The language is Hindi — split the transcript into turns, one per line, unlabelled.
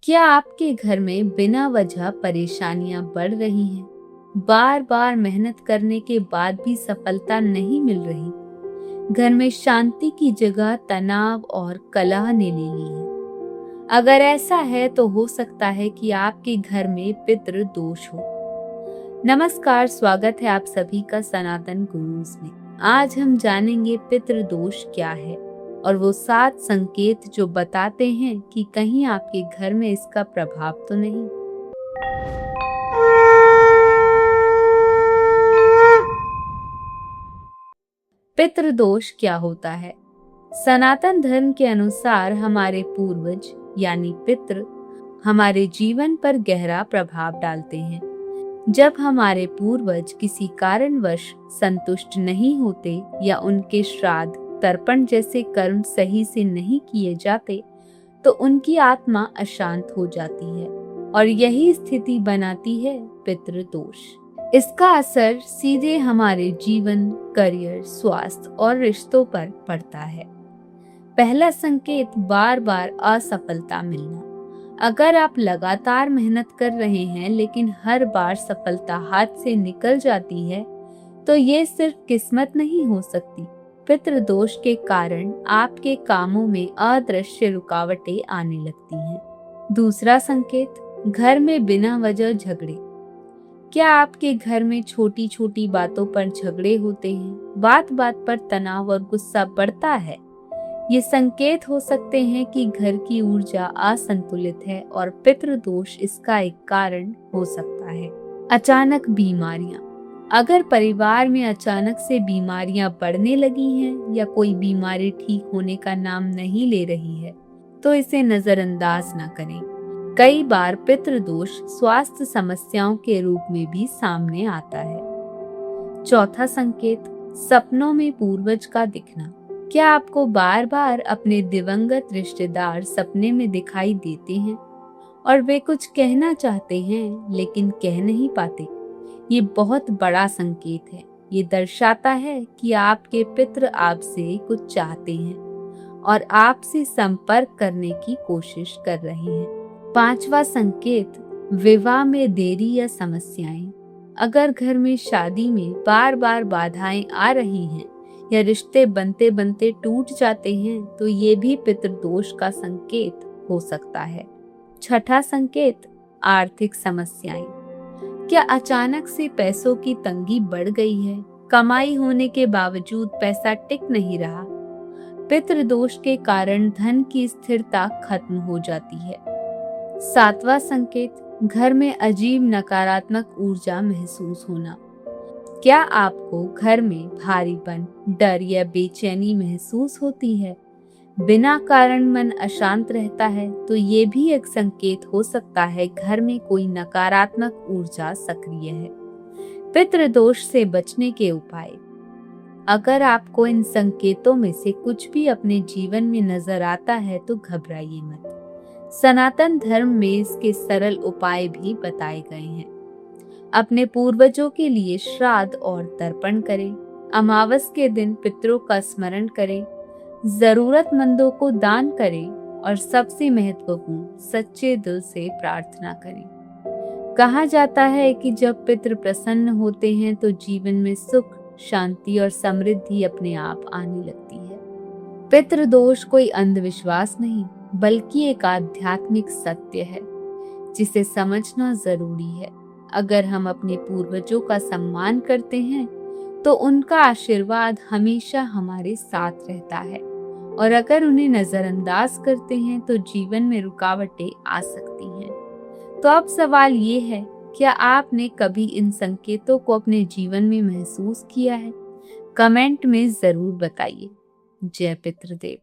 क्या आपके घर में बिना वजह परेशानियां बढ़ रही हैं? बार बार मेहनत करने के बाद भी सफलता नहीं मिल रही। घर में शांति की जगह तनाव और कलह ने ले ली है। अगर ऐसा है तो हो सकता है कि आपके घर में पितृ दोष हो। नमस्कार, स्वागत है आप सभी का सनातन गुरुज में। आज हम जानेंगे पितृ दोष क्या है और वो 7 संकेत जो बताते हैं कि कहीं आपके घर में इसका प्रभाव तो नहीं। पितृ दोष क्या होता है? सनातन धर्म के अनुसार हमारे पूर्वज यानी पितृ हमारे जीवन पर गहरा प्रभाव डालते हैं। जब हमारे पूर्वज किसी कारणवश संतुष्ट नहीं होते या उनके श्राद्ध, तर्पण जैसे कर्म सही से नहीं किए जाते तो उनकी आत्मा अशांत हो जाती है और यही स्थिति बनाती है पितृदोष। इसका असर सीधे हमारे जीवन, करियर, स्वास्थ्य और रिश्तों पर पड़ता है। पहला संकेत, बार बार असफलता मिलना। अगर आप लगातार मेहनत कर रहे हैं लेकिन हर बार सफलता हाथ से निकल जाती है तो ये सिर्फ किस्मत नहीं हो सकती। पितृदोष के कारण आपके कामों में अदृश्य रुकावटें आने लगती हैं। दूसरा संकेत, घर में बिना वजह झगड़े। क्या आपके घर में छोटी छोटी बातों पर झगड़े होते हैं? बात बात पर तनाव और गुस्सा बढ़ता है। ये संकेत हो सकते हैं कि घर की ऊर्जा असंतुलित है और पितृदोष इसका एक कारण हो सकता है। अचानक बीमारियां। अगर परिवार में अचानक से बीमारियां बढ़ने लगी हैं या कोई बीमारी ठीक होने का नाम नहीं ले रही है तो इसे नजरअंदाज न करें। कई बार पितृदोष स्वास्थ्य समस्याओं के रूप में भी सामने आता है। चौथा संकेत, सपनों में पूर्वज का दिखना। क्या आपको बार बार अपने दिवंगत रिश्तेदार सपने में दिखाई देते हैं और वे कुछ कहना चाहते हैं लेकिन कह नहीं पाते? ये बहुत बड़ा संकेत है। ये दर्शाता है कि आपके पितृ आपसे कुछ चाहते हैं और आपसे संपर्क करने की कोशिश कर रहे हैं। पांचवा संकेत, विवाह में देरी या समस्याएं। अगर घर में शादी में बार बार बाधाएं आ रही हैं या रिश्ते बनते बनते टूट जाते हैं तो ये भी पितृदोष का संकेत हो सकता है। छठा संकेत, आर्थिक समस्याएं। क्या अचानक से पैसों की तंगी बढ़ गई है? कमाई होने के बावजूद पैसा टिक नहीं रहा। पितृदोष के कारण धन की स्थिरता खत्म हो जाती है। सातवां संकेत, घर में अजीब नकारात्मक ऊर्जा महसूस होना। क्या आपको घर में भारीपन, डर या बेचैनी महसूस होती है? बिना कारण मन अशांत रहता है तो ये भी एक संकेत हो सकता है घर में कोई नकारात्मक ऊर्जा सक्रिय है। पितृदोष से बचने के उपाय। अगर आपको इन संकेतों में से कुछ भी अपने जीवन में नजर आता है तो घबराइए मत। सनातन धर्म में इसके सरल उपाय भी बताए गए हैं। अपने पूर्वजों के लिए श्राद्ध और तर्पण करें। अमावस के दिन पितरों का स्मरण करें। जरूरतमंदों को दान करें और सबसे महत्वपूर्ण, सच्चे दिल से प्रार्थना करें। कहा जाता है कि जब पितृ प्रसन्न होते हैं तो जीवन में सुख, शांति और समृद्धि अपने आप आने लगती है। पितृदोष कोई अंधविश्वास नहीं बल्कि एक आध्यात्मिक सत्य है जिसे समझना जरूरी है। अगर हम अपने पूर्वजों का सम्मान करते हैं तो उनका आशीर्वाद हमेशा हमारे साथ रहता है और अगर उन्हें नजरअंदाज करते हैं तो जीवन में रुकावटें आ सकती हैं। तो अब सवाल ये है, क्या आपने कभी इन संकेतों को अपने जीवन में महसूस किया है? कमेंट में जरूर बताइए। जय पितृदेव।